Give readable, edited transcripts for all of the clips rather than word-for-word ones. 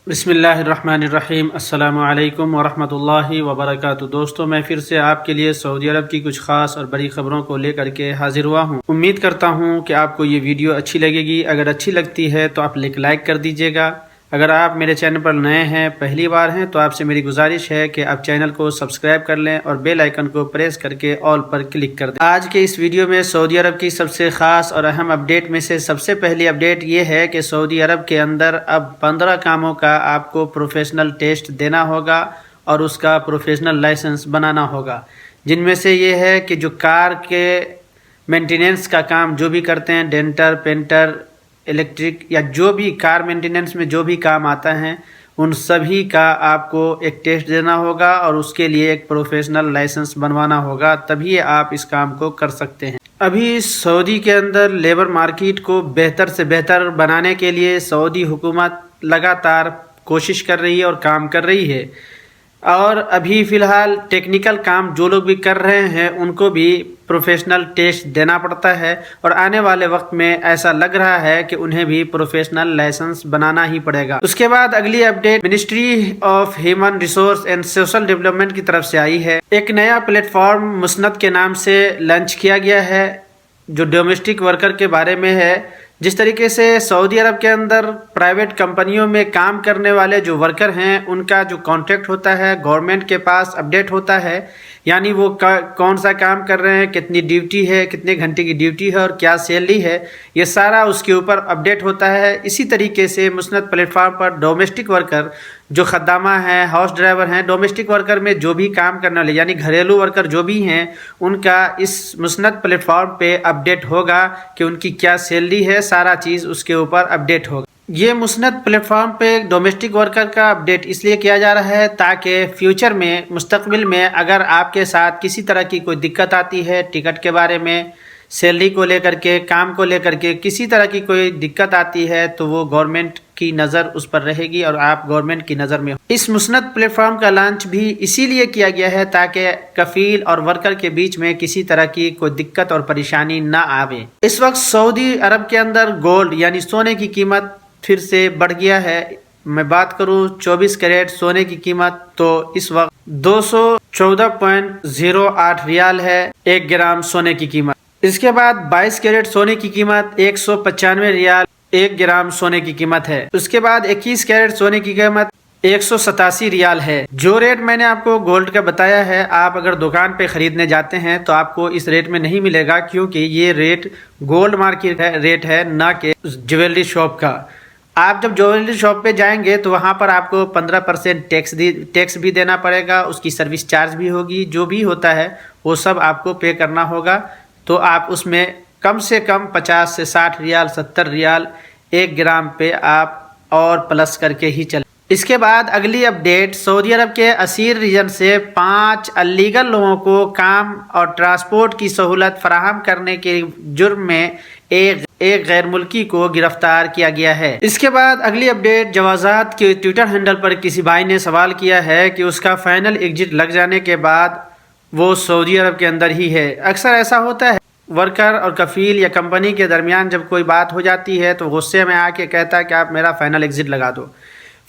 بسم اللہ الرحمن الرحیم۔ السلام علیکم ورحمۃ اللہ وبرکاتہ۔ دوستو، میں پھر سے آپ کے لیے سعودی عرب کی کچھ خاص اور بڑی خبروں کو لے کر کے حاضر ہوا ہوں۔ امید کرتا ہوں کہ آپ کو یہ ویڈیو اچھی لگے گی۔ اگر اچھی لگتی ہے تو آپ لائک کر دیجیے گا۔ اگر آپ میرے چینل پر نئے ہیں، پہلی بار ہیں، تو آپ سے میری گزارش ہے کہ آپ چینل کو سبسکرائب کر لیں اور بیل آئیکن کو پریس کر کے آل پر کلک کر دیں۔ آج کے اس ویڈیو میں سعودی عرب کی سب سے خاص اور اہم اپڈیٹ میں سے سب سے پہلی اپڈیٹ یہ ہے کہ سعودی عرب کے اندر اب 15 کاموں کا آپ کو پروفیشنل ٹیسٹ دینا ہوگا اور اس کا پروفیشنل لائسنس بنانا ہوگا، جن میں سے یہ ہے کہ جو کار کے مینٹیننس کا کام جو بھی کرتے ہیں، ڈینٹر، پینٹر، الیکٹرک یا جو بھی کار مینٹیننس میں جو بھی کام آتا ہے، ان سبھی کا آپ کو ایک ٹیسٹ دینا ہوگا اور اس کے لیے ایک پروفیشنل لائسنس بنوانا ہوگا، تبھی آپ اس کام کو کر سکتے ہیں۔ ابھی سعودی کے اندر لیبر مارکیٹ کو بہتر سے بہتر بنانے کے لیے سعودی حکومت لگاتار کوشش کر رہی ہے اور کام کر رہی ہے، اور ابھی فی الحال ٹیکنیکل کام جو لوگ بھی کر رہے ہیں ان کو بھی پروفیشنل ٹیسٹ دینا پڑتا ہے، اور آنے والے وقت میں ایسا لگ رہا ہے کہ انہیں بھی پروفیشنل لائسنس بنانا ہی پڑے گا۔ اس کے بعد اگلی update ministry of human resource and social development کی طرف سے آئی ہے۔ ایک نیا پلیٹ فارم مسند کے نام سے لانچ کیا گیا ہے، جو ڈومیسٹک ورکر کے بارے میں ہے۔ جس طریقے سے سعودی عرب کے اندر پرائیویٹ کمپنیوں میں کام کرنے والے جو ورکر ہیں، ان کا جو کانٹریکٹ ہوتا ہے گورنمنٹ کے پاس اپڈیٹ ہوتا ہے، یعنی وہ کون سا کام کر رہے ہیں، کتنی ڈیوٹی ہے، کتنے گھنٹے کی ڈیوٹی ہے اور کیا سیلری ہے، یہ سارا اس کے اوپر اپڈیٹ ہوتا ہے۔ اسی طریقے سے مسند پلیٹ فارم پر ڈومیسٹک ورکر جو خدامہ ہیں، ہاؤس ڈرائیور ہیں، ڈومیسٹک ورکر میں جو بھی کام کرنے والے یعنی گھریلو ورکر جو بھی ہیں، ان کا اس مسند پلیٹ فارم پہ اپڈیٹ ہوگا کہ ان کی کیا سیلری ہے، سارا چیز اس کے اوپر اپڈیٹ ہوگا۔ یہ مسند پلیٹ فارم پہ ڈومیسٹک ورکر کا اپڈیٹ اس لیے کیا جا رہا ہے تاکہ فیوچر میں، مستقبل میں اگر آپ کے ساتھ کسی طرح کی کوئی دقت آتی ہے، ٹکٹ کے بارے میں، سیلری کو لے کر کے، کام کو لے کر کے کسی طرح کی کوئی دقت آتی ہے، تو وہ گورنمنٹ کی نظر اس پر رہے گی اور آپ گورنمنٹ کی نظر میں ہو۔ اس مسند پلیٹ فارم کا لانچ بھی اسی لیے کیا گیا ہے تاکہ کفیل اور ورکر کے بیچ میں کسی طرح کی کوئی دقت اور پریشانی نہ آوے۔ اس وقت سعودی عرب کے اندر گولڈ یعنی سونے کی قیمت پھر سے بڑھ گیا ہے۔ میں بات کروں 24 کیرٹ سونے کی قیمت، تو اس وقت 214.08 ریال ہے 1 گرام سونے کی قیمت۔ اس کے بعد 22 کیرٹ سونے کی قیمت 195 ریال 1 گرام سونے کی قیمت ہے۔ اس کے بعد 21 کیرٹ سونے کی قیمت 187 ریال ہے۔ جو ریٹ میں نے آپ کو گولڈ کا بتایا ہے، آپ اگر دکان پہ خریدنے جاتے ہیں تو آپ کو اس ریٹ میں نہیں ملے گا، کیونکہ یہ ریٹ گولڈ مارکیٹ ریٹ ہے، نہ کہ جیولری شاپ کا۔ آپ جب جیولری شاپ پہ جائیں گے تو وہاں پر آپ کو 15% ٹیکس بھی دینا پڑے گا، اس کی سروس چارج بھی ہوگی، جو بھی ہوتا ہے وہ سب آپ کو پے کرنا ہوگا۔ تو آپ اس میں کم سے کم 50 سے 60 ریال 70 ریال 1 گرام پہ آپ اور پلس کر کے ہی چلیں۔ اس کے بعد اگلی اپڈیٹ، سعودی عرب کے اسیر ریجن سے 5 انلیگل لوگوں کو کام اور ٹرانسپورٹ کی سہولت فراہم کرنے کے جرم میں ایک غیر ملکی کو گرفتار کیا گیا ہے۔ اس کے بعد اگلی اپڈیٹ، جوازات کے ٹویٹر ہینڈل پر کسی بھائی نے سوال کیا ہے کہ اس کا فائنل ایگزٹ لگ جانے کے بعد وہ سعودی عرب کے اندر ہی ہے۔ اکثر ایسا ہوتا ہے، ورکر اور کفیل یا کمپنی کے درمیان جب کوئی بات ہو جاتی ہے تو غصے میں آ کے کہتا ہے کہ آپ میرا فائنل ایگزٹ لگا دو۔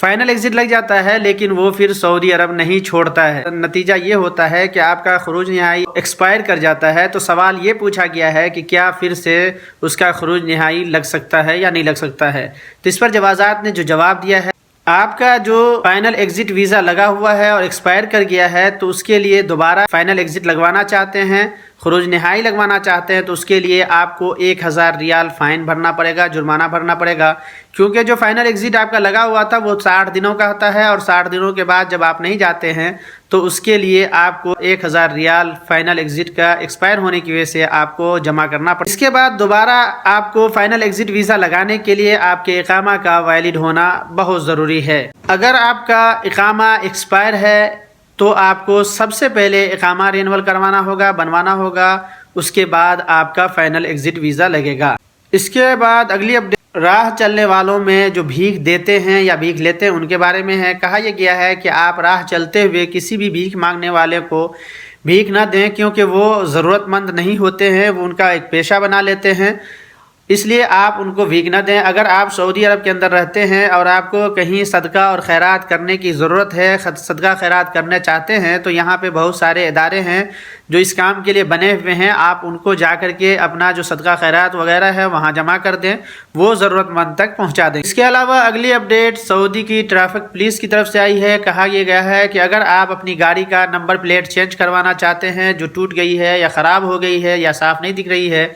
فائنل ایگزٹ لگ جاتا ہے، لیکن وہ پھر سعودی عرب نہیں چھوڑتا ہے۔ نتیجہ یہ ہوتا ہے کہ آپ کا خروج نہائی ایکسپائر کر جاتا ہے۔ تو سوال یہ پوچھا گیا ہے کہ کیا پھر سے اس کا خروج نہائی لگ سکتا ہے یا نہیں لگ سکتا ہے؟ تو اس پر جوازات نے جو جواب دیا ہے، آپ کا جو فائنل ایگزٹ ویزا لگا ہوا ہے اور ایکسپائر کر گیا ہے، تو اس کے لیے دوبارہ فائنل ایگزٹ لگوانا چاہتے ہیں، خروج نہائی لگوانا چاہتے ہیں، تو اس کے لیے آپ کو 1000 ریال فائن بھرنا پڑے گا، جرمانہ بھرنا پڑے گا، کیونکہ جو فائنل ایگزٹ آپ کا لگا ہوا تھا وہ 60 دنوں کا ہوتا ہے، اور 60 دنوں کے بعد جب آپ نہیں جاتے ہیں تو اس کے لیے آپ کو 1000 ریال فائنل ایگزٹ کا ایکسپائر ہونے کی وجہ سے آپ کو جمع کرنا پڑے گا۔ اس کے بعد دوبارہ آپ کو فائنل ایگزٹ ویزا لگانے کے لیے آپ کے اقامہ کا ویلڈ ہونا بہت ضروری ہے۔ اگر آپ کا اقامہ ایکسپائر ہے تو آپ کو سب سے پہلے اقامہ رینول کروانا ہوگا، بنوانا ہوگا، اس کے بعد آپ کا فائنل ایگزٹ ویزا لگے گا۔ اس کے بعد اگلی اپڈیٹ، راہ چلنے والوں میں جو بھیک دیتے ہیں یا بھیک لیتے ہیں ان کے بارے میں ہے۔ کہا یہ گیا ہے کہ آپ راہ چلتے ہوئے کسی بھی بھیک مانگنے والے کو بھیک نہ دیں، کیونکہ وہ ضرورت مند نہیں ہوتے ہیں، وہ ان کا ایک پیشہ بنا لیتے ہیں اس لیے آپ ان کو ویک نہ دیں۔ اگر آپ سعودی عرب کے اندر رہتے ہیں اور آپ کو کہیں صدقہ اور خیرات کرنے کی ضرورت ہے، صدقہ خیرات کرنا چاہتے ہیں، تو یہاں پہ بہت سارے ادارے ہیں جو اس کام کے لیے بنے ہوئے ہیں۔ آپ ان کو جا کر کے اپنا جو صدقہ خیرات وغیرہ ہے وہاں جمع کر دیں، وہ ضرورت مند تک پہنچا دیں۔ اس کے علاوہ اگلی اپڈیٹ سعودی کی ٹریفک پولیس کی طرف سے آئی ہے۔ کہا یہ گیا ہے کہ اگر آپ اپنی گاڑی کا نمبر پلیٹ چینج کروانا چاہتے ہیں جو ٹوٹ گئی ہے یا خراب ہو گئی ہے یا صاف نہیں دکھ رہی ہے،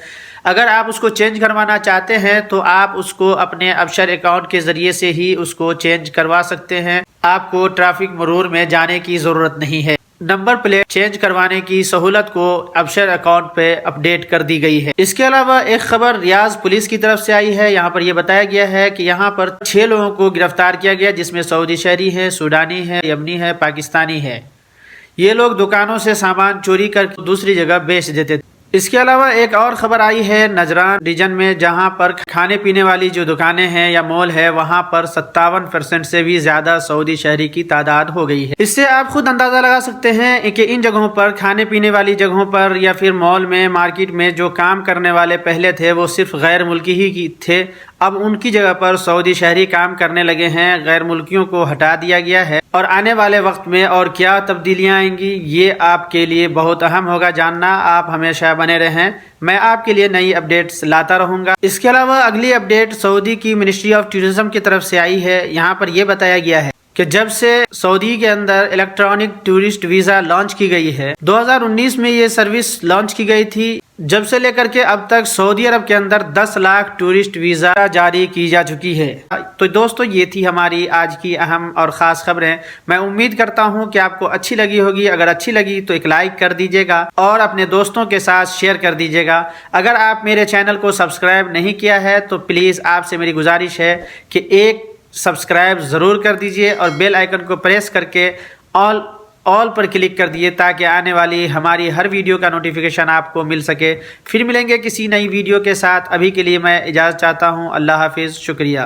اگر آپ اس کو چینج کروانا چاہتے ہیں تو آپ اس کو اپنے ابشر اکاؤنٹ کے ذریعے سے ہی اس کو چینج کروا سکتے ہیں۔ آپ کو ٹریفک مرور میں جانے کی ضرورت نہیں ہے۔ نمبر پلیٹ چینج کروانے کی سہولت کو ابشر اکاؤنٹ پہ اپڈیٹ کر دی گئی ہے۔ اس کے علاوہ ایک خبر ریاض پولیس کی طرف سے آئی ہے۔ یہاں پر یہ بتایا گیا ہے کہ یہاں پر 6 لوگوں کو گرفتار کیا گیا، جس میں سعودی شہری ہے، سوڈانی ہے، یمنی ہے، پاکستانی ہے۔ یہ لوگ دکانوں سے سامان چوری کر دوسری جگہ بیچ دیتے تھے۔ اس کے علاوہ ایک اور خبر آئی ہے نجران ریجن میں، جہاں پر کھانے پینے والی جو دکانیں ہیں یا مال ہے، وہاں پر 57% سے بھی زیادہ سعودی شہری کی تعداد ہو گئی ہے۔ اس سے آپ خود اندازہ لگا سکتے ہیں کہ ان جگہوں پر، کھانے پینے والی جگہوں پر یا پھر مال میں، مارکیٹ میں جو کام کرنے والے پہلے تھے وہ صرف غیر ملکی ہی تھے، اب ان کی جگہ پر سعودی شہری کام کرنے لگے ہیں۔ غیر ملکیوں کو ہٹا دیا گیا ہے، اور آنے والے وقت میں اور کیا تبدیلیاں آئیں گی یہ آپ کے لیے بہت اہم ہوگا جاننا۔ آپ ہمیشہ بنے رہیں، میں آپ کے لیے نئی اپڈیٹس لاتا رہوں گا۔ اس کے علاوہ اگلی اپڈیٹ سعودی کی منسٹری آف ٹورزم کی طرف سے آئی ہے۔ یہاں پر یہ بتایا گیا ہے کہ جب سے سعودی کے اندر الیکٹرانک ٹورسٹ ویزا لانچ کی گئی ہے، 2019 میں یہ سروس لانچ کی گئی تھی، جب سے لے کر کے اب تک سعودی عرب کے اندر 10 لاکھ ٹورسٹ ویزا جاری کی جا چکی ہے۔ تو دوستو یہ تھی ہماری آج کی اہم اور خاص خبریں۔ میں امید کرتا ہوں کہ آپ کو اچھی لگی ہوگی۔ اگر اچھی لگی تو ایک لائک کر دیجیے گا اور اپنے دوستوں کے ساتھ شیئر کر دیجیے گا۔ اگر آپ میرے چینل کو سبسکرائب نہیں کیا ہے تو پلیز آپ سے میری گزارش ہے کہ ایک سبسکرائب ضرور کر دیجئے اور بیل آئیکن کو پریس کر کے آل پر کلک کر دیئے تاکہ آنے والی ہماری ہر ویڈیو کا نوٹیفیکیشن آپ کو مل سکے۔ پھر ملیں گے کسی نئی ویڈیو کے ساتھ۔ ابھی کے لیے میں اجازت چاہتا ہوں۔ اللہ حافظ، شکریہ۔